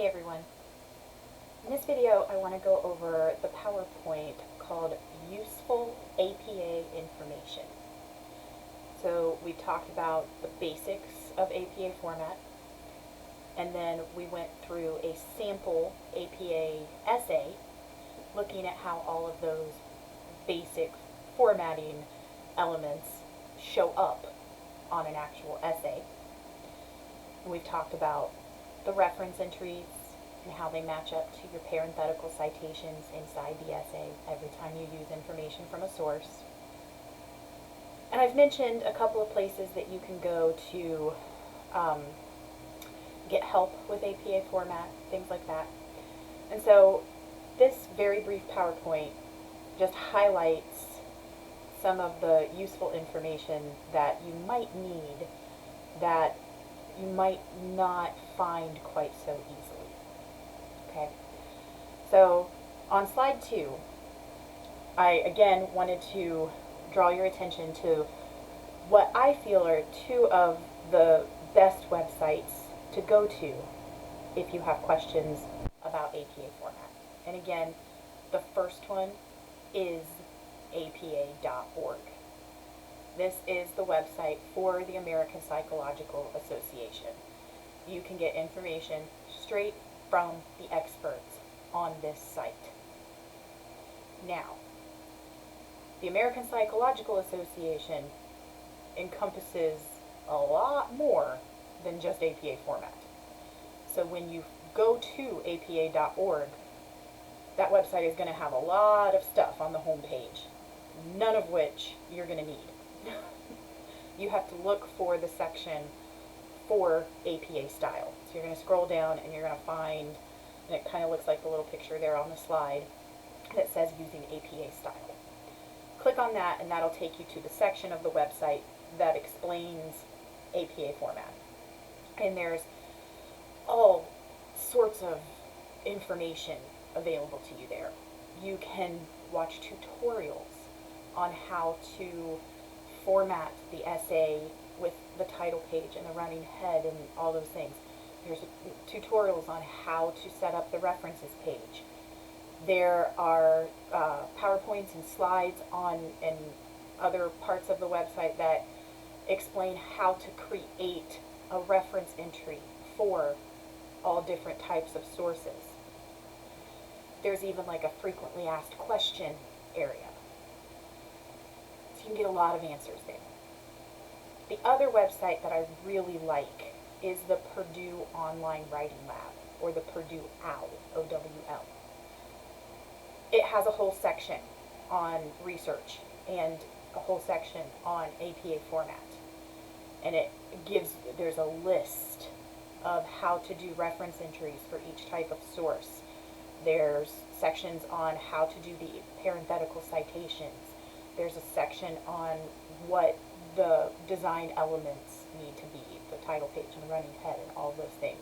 everyone. In this video I want to go over the PowerPoint called Useful APA Information. So we talked about the basics of APA format, and then we went through a sample APA essay looking at how all of those basic formatting elements show up on an actual essay. And we've talked about the reference entries and how they match up to your parenthetical citations inside the essay every time you use information from a source. And I've mentioned a couple of places that you can go to get help with APA format, things like that. And so this very brief PowerPoint just highlights some of the useful information that you might need that you might not find quite so easily. Okay, so on slide 2, I again wanted to draw your attention to what I feel are two of the best websites to go to if you have questions about APA format. And again, the first one is apa.org. This is the website for the American Psychological Association. You can get information straight from the experts on this site. Now, the American Psychological Association encompasses a lot more than just APA format. So when you go to apa.org, that website is going to have a lot of stuff on the home page, none of which you're going to need. You have to look for the section for APA style. So you're going to scroll down and you're going to find, and it kind of looks like the little picture there on the slide that says using APA style. Click on that and that'll take you to the section of the website that explains APA format. And there's all sorts of information available to you there. You can watch tutorials on how to format the essay with the title page and the running head and all those things. There's tutorials on how to set up the references page. There are PowerPoints and slides on and other parts of the website that explain how to create a reference entry for all different types of sources. There's even like a frequently asked question area. So you can get a lot of answers there. The other website that I really like is the Purdue Online Writing Lab, or the Purdue OWL, O-W-L. It has a whole section on research and a whole section on APA format. And there's a list of how to do reference entries for each type of source. There's sections on how to do the parenthetical citations. There's a section on what the design elements need to be, the title page and the running head and all those things.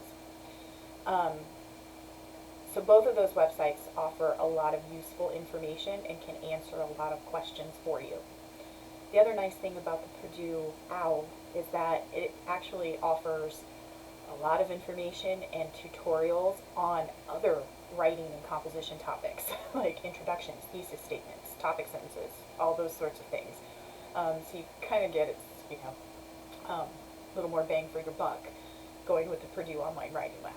So both of those websites offer a lot of useful information and can answer a lot of questions for you. The other nice thing about the Purdue OWL is that it actually offers a lot of information and tutorials on other writing and composition topics, like introductions, thesis statements, topic sentences, all those sorts of things. So you kind of get it, a little more bang for your buck going with the Purdue Online Writing Lab.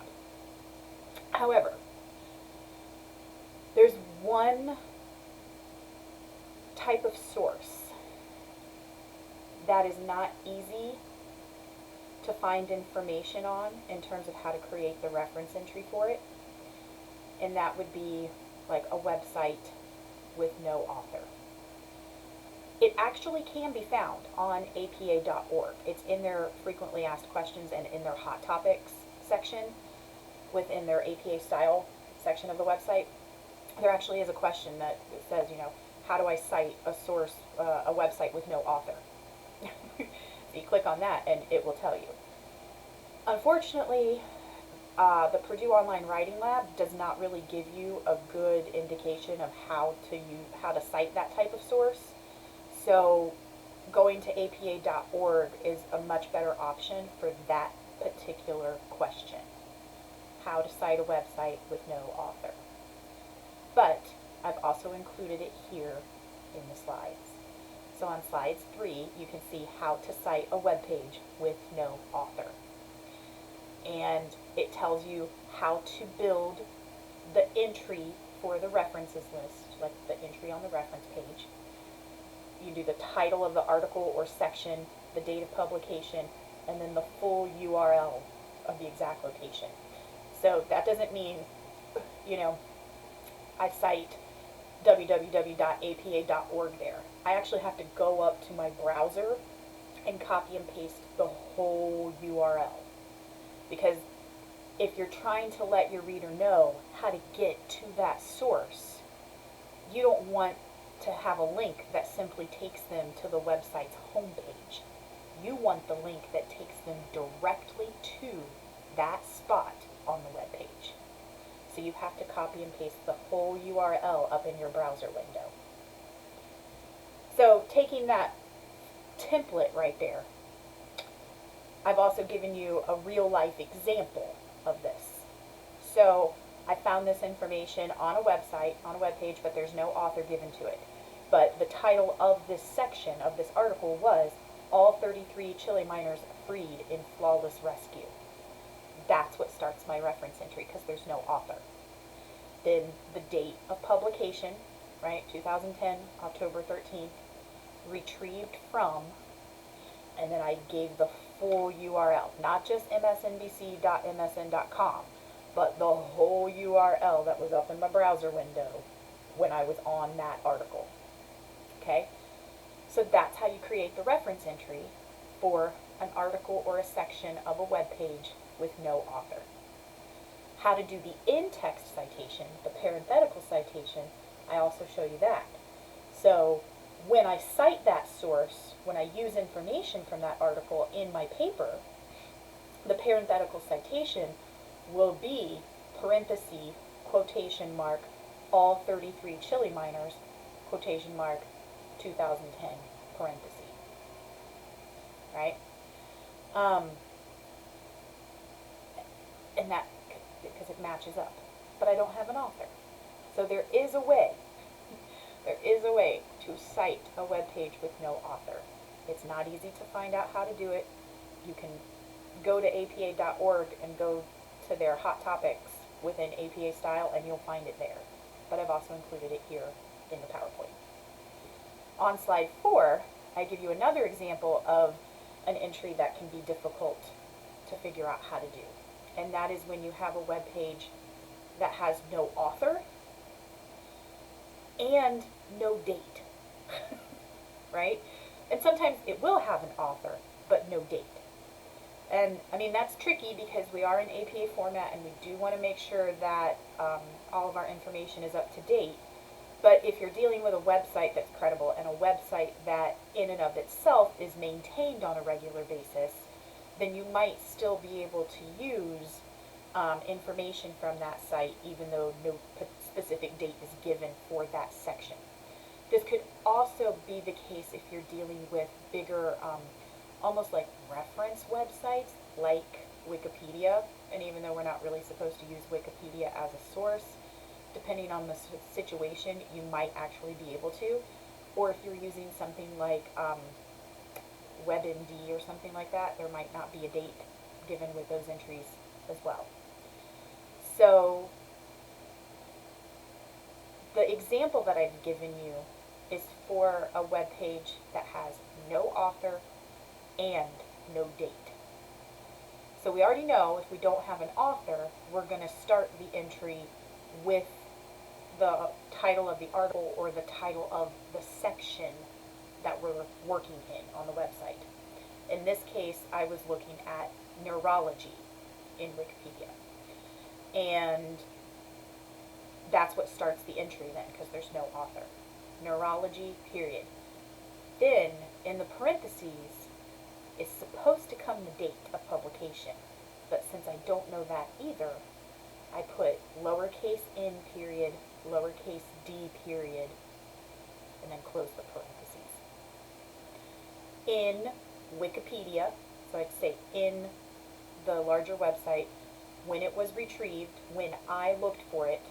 However, there's one type of source that is not easy to find information on in terms of how to create the reference entry for it, and that would be like a website with no author. It actually can be found on apa.org. It's in their frequently asked questions and in their hot topics section within their APA style section of the website. There actually is a question that says, how do I cite a source, a website with no author? You click on that and it will tell you. Unfortunately, the Purdue Online Writing Lab does not really give you a good indication of how to cite that type of source. So going to apa.org is a much better option for that particular question. how to cite a website with no author. But I've also included it here in the slides. So on slides 3, you can see how to cite a web page with no author. And it tells you how to build the entry for the references list, like the entry on the reference page. You do the title of the article or section, the date of publication, and then the full URL of the exact location. So that doesn't mean, I cite www.apa.org there. I actually have to go up to my browser and copy and paste the whole URL. Because if you're trying to let your reader know how to get to that source, you don't want to have a link that simply takes them to the website's homepage. You want the link that takes them directly to that spot on the web page. So you have to copy and paste the whole URL up in your browser window. So taking that template right there, I've also given you a real life example of this. So I found this information on a website, on a web page, but there's no author given to it. But the title of this section of this article was "All 33 Chile Miners Freed in Flawless Rescue." That's what starts my reference entry because there's no author. Then the date of publication, right, 2010, October 13th, retrieved from, and then I gave the full URL, not just msnbc.msn.com, but the whole URL that was up in my browser window when I was on that article. Okay? So that's how you create the reference entry for an article or a section of a web page with no author. How to do the in-text citation, the parenthetical citation, I also show you that. So when I cite that source, when I use information from that article in my paper, the parenthetical citation will be parenthesis, quotation mark, all 33 Chile miners, quotation mark, 2010, parenthesis. Right? And that, because it matches up. But I don't have an author. So there is a way to cite a web page with no author. It's not easy to find out how to do it. You can go to apa.org and go to their hot topics within APA style and you'll find it there. But I've also included it here in the PowerPoint. On slide 4, I give you another example of an entry that can be difficult to figure out how to do. And that is when you have a web page that has no author and no date, right? And sometimes it will have an author, but no date. And I mean, that's tricky because we are in APA format and we do want to make sure that all of our information is up to date. But if you're dealing with a website that's credible and a website that in and of itself is maintained on a regular basis, then you might still be able to use information from that site even though no specific date is given for that section. This could also be the case if you're dealing with bigger, almost like reference websites like Wikipedia, and even though we're not really supposed to use Wikipedia as a source, depending on the situation, you might actually be able to. Or if you're using something like WebMD or something like that, there might not be a date given with those entries as well. So the example that I've given you is for a web page that has no author and no date. So we already know if we don't have an author, we're going to start the entry with the title of the article or the title of the section that we're working in on the website. In this case, I was looking at neurology in Wikipedia. And that's what starts the entry then, because there's no author. Neurology, period. Then, in the parentheses, it's supposed to come the date of publication. But since I don't know that either, I put lowercase n period, lowercase d period, and then close the parentheses. In Wikipedia, so I'd say in the larger website, when it was retrieved, when I looked for it,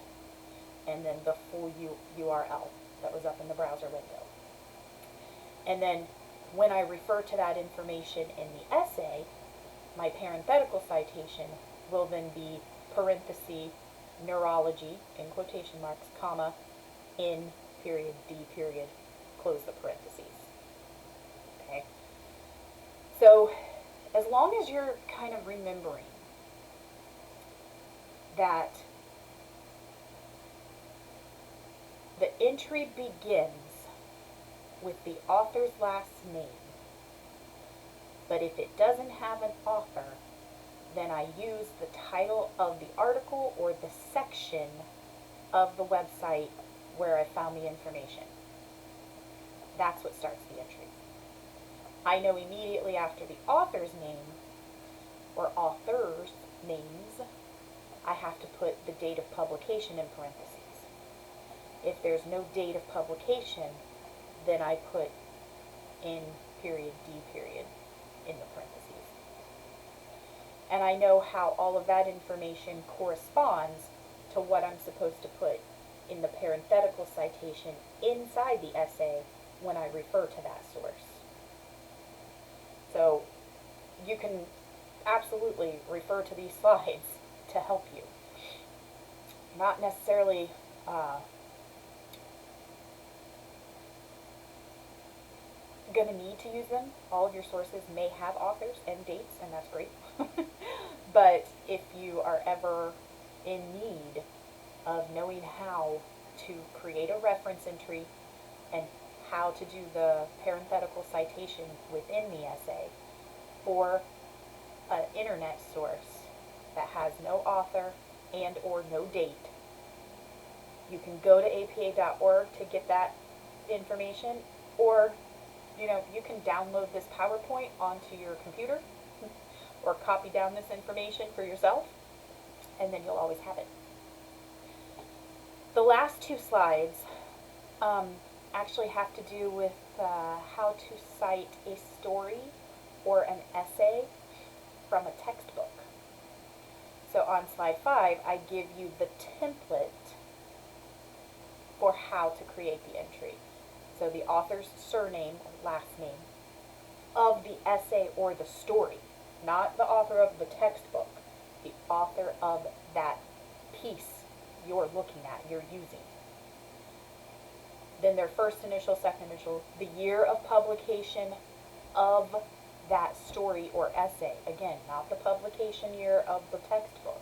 and then the full URL that was up in the browser window. And then when I refer to that information in the essay, my parenthetical citation will then be parenthesis neurology, in quotation marks, comma, in period, D period, close the parentheses. Okay? So as long as you're kind of remembering that the entry begins with the author's last name, but if it doesn't have an author, then I use the title of the article or the section of the website where I found the information. That's what starts the entry. I know immediately after the author's name or authors' names, I have to put the date of publication in parentheses. If there's no date of publication, then I put in period, D period, in the parentheses. And I know how all of that information corresponds to what I'm supposed to put in the parenthetical citation inside the essay when I refer to that source. So you can absolutely refer to these slides to help you. Not necessarily going to need to use them. All of your sources may have authors and dates, and that's great. But if you are ever in need of knowing how to create a reference entry and how to do the parenthetical citation within the essay for an internet source that has no author and or no date, you can go to apa.org to get that information, or you can download this PowerPoint onto your computer or copy down this information for yourself, and then you'll always have it. The last two slides actually have to do with how to cite a story or an essay from a textbook. So on slide 5, I give you the template for how to create the entry. So the author's surname or last name of the essay or the story, not the author of the textbook, the author of that piece you're looking at, you're using. Then their first initial, second initial, the year of publication of that story or essay. Again, not the publication year of the textbook,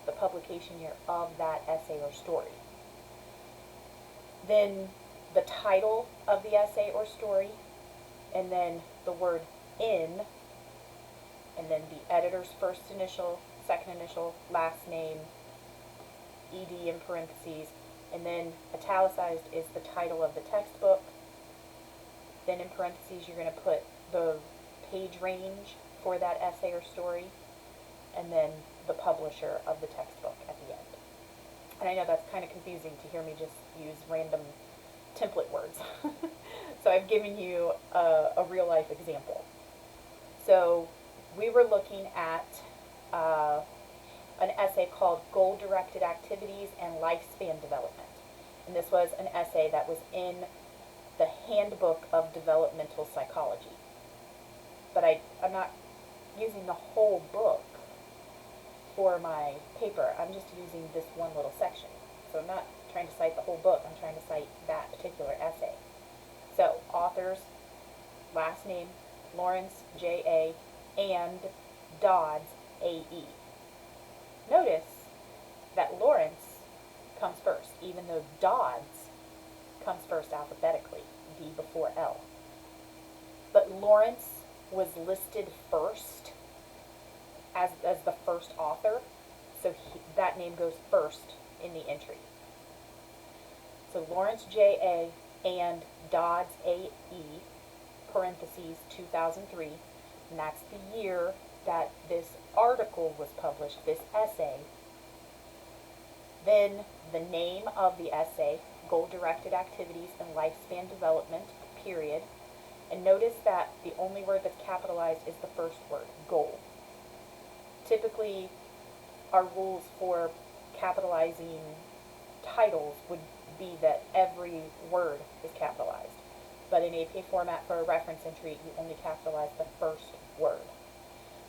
the publication year of that essay or story. Then the title of the essay or story, and then the word in, and then the editor's first initial, second initial, last name, ed in parentheses, and then italicized is the title of the textbook. Then in parentheses you're going to put the page range for that essay or story, and then the publisher of the textbook at the end. And I know that's kind of confusing to hear me just use random template words. So I've given you a real life example. So we were looking at an essay called Goal-Directed Activities and Lifespan Development. And this was an essay that was in the Handbook of Developmental Psychology. But I'm not using the whole book for my paper. I'm just using this one little section. So I'm not trying to cite the whole book. I'm trying to cite that particular essay. So, author's last name, Lawrence, J.A., and Dodds, A.E. Notice that Lawrence comes first, even though Dodds comes first alphabetically, D before L. But Lawrence was listed first as the first author, so that name goes first in the entry. So Lawrence, J.A., and Dodds, A.E., parentheses, 2003, and that's the year that this article was published, this essay. Then the name of the essay, Goal-Directed Activities and Lifespan Development, period. And notice that the only word that's capitalized is the first word, goal. Typically, our rules for capitalizing titles would be that every word is capitalized. But in APA format for a reference entry, you only capitalize the first word.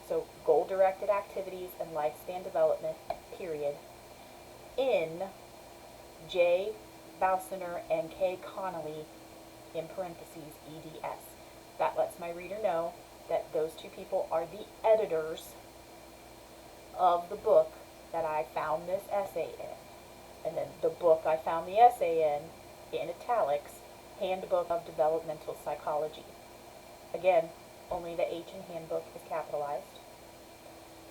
So goal-directed activities and lifespan development, period. In J. Bausener and K. Connolly, in parentheses, EDS. That lets my reader know that those two people are the editors of the book that I found this essay in. And then the book I found the essay in italics, Handbook of Developmental Psychology. Again, only the H in handbook is capitalized.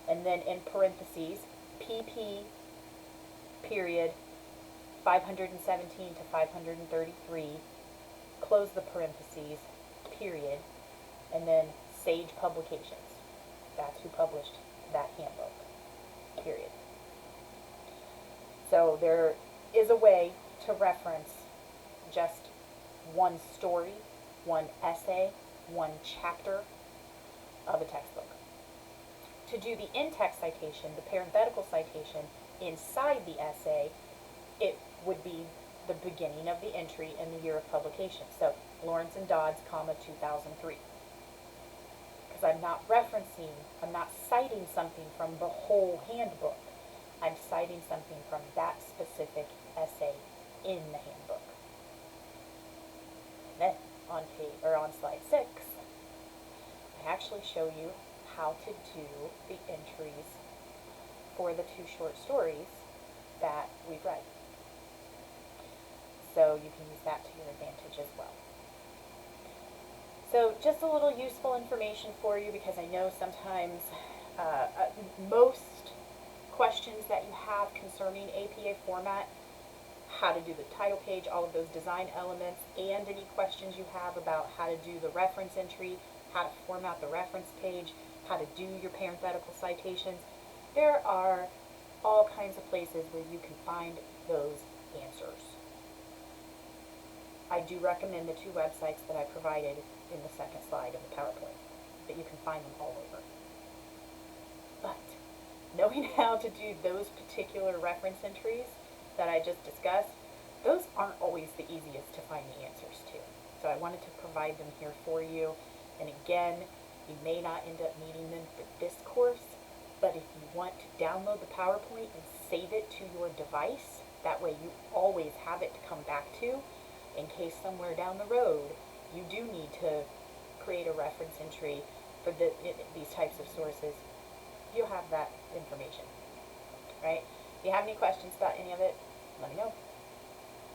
And then in parentheses, PP, period, 517 to 533, close the parentheses, period, and then Sage Publications. That's who published that handbook, period. So there is a way to reference just one story, one essay, one chapter of a textbook. To do the in-text citation, the parenthetical citation, inside the essay, it would be the beginning of the entry and the year of publication. So, Lawrence and Dodds, 2003. Because I'm not citing something from the whole handbook. I'm citing something from that specific essay in the handbook. Then, on slide 6, I actually show you how to do the entries for the 2 short stories that we've read. So you can use that to your advantage as well. So just a little useful information for you, because I know sometimes most questions that you have concerning APA format, how to do the title page, all of those design elements, and any questions you have about how to do the reference entry, how to format the reference page, how to do your parenthetical citations, there are all kinds of places where you can find those answers. I do recommend the 2 websites that I provided in the second slide of the PowerPoint, but you can find them all over. But knowing how to do those particular reference entries that I just discussed, those aren't always the easiest to find the answers to. So I wanted to provide them here for you. And again, you may not end up needing them for this course, but if you want to download the PowerPoint and save it to your device, that way you always have it to come back to, in case somewhere down the road you do need to create a reference entry for these types of sources, you'll have that information, right? If you have any questions about any of it,